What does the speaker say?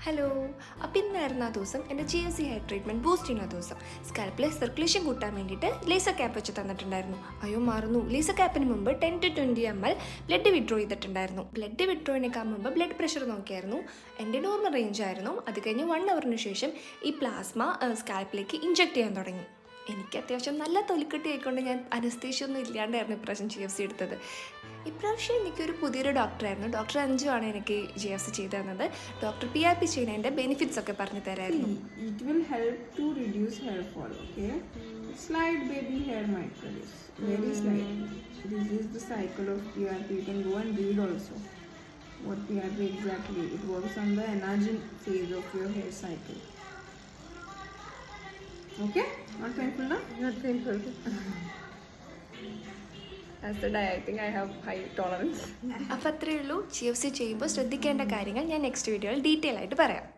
Hello. അപ്പോൾ ഇന്നായിരുന്നു ആ ദിവസം എൻ്റെ GFC ഹെയർ ട്രീറ്റ്മെൻറ്റ് ബൂസ്റ്റ് ചെയ്യുന്ന ദിവസം. സ്കാൽപ്പിലെ സർക്കുലേഷൻ കൂട്ടാൻ വേണ്ടിയിട്ട് ലേസർ ക്യാപ്പ് വെച്ച് തന്നിട്ടുണ്ടായിരുന്നു. അയ്യോ മറന്നു, ലേസർ ക്യാപ്പിന് മുമ്പ് 10 to 20 ml ബ്ലഡ് വിഡ്രോ ചെയ്തിട്ടുണ്ടായിരുന്നു. ബ്ലഡ് വിഡ്രോയിനേക്കാൾ മുമ്പ് ബ്ലഡ് പ്രഷർ നോക്കിയായിരുന്നു. എൻ്റെ നോർമൽ റേഞ്ച് ആയിരുന്നു. അത് കഴിഞ്ഞ് 1 hourന് ശേഷം ഈ പ്ലാസ്മ സ്കാൽപ്പിലേക്ക് ഇഞ്ചെക്ട് ചെയ്യാൻ തുടങ്ങി. എനിക്ക് അത്യാവശ്യം നല്ല തൊലിക്കെട്ടി ആയിക്കൊണ്ട് ഞാൻ അനസ്തേഷ്യ ഒന്നും ഇല്ലാണ്ടായിരുന്നു ഇപ്രാവശ്യം GFC എടുത്തത്. ഇപ്രാവശ്യം എനിക്കൊരു പുതിയൊരു ഡോക്ടറായിരുന്നു. ഡോക്ടർ അഞ്ജു ആണ് എനിക്ക് GFC ചെയ്തു തന്നത്. ഡോക്ടർ PRP ചെയ്യുന്നതിൻ്റെ ബെനിഫിറ്റ്സ് ഒക്കെ പറഞ്ഞു തരായിരുന്നു. It will help to reduce hair fall, okay? Slight baby hair might produce, very slight. This is the cycle of PRP. You can go and read also what PRP exactly. It works on the anagen phase of your hair cycle. Okay? Not painful now? Not painful. As the day, I think I have high tolerance. അപ്പോൾ അത്രയേ ഉള്ളൂ. GFC ചെയ്യുമ്പോൾ ശ്രദ്ധിക്കേണ്ട കാര്യങ്ങൾ ഞാൻ next വീഡിയോയിൽ detail ആയിട്ട് പറയാം.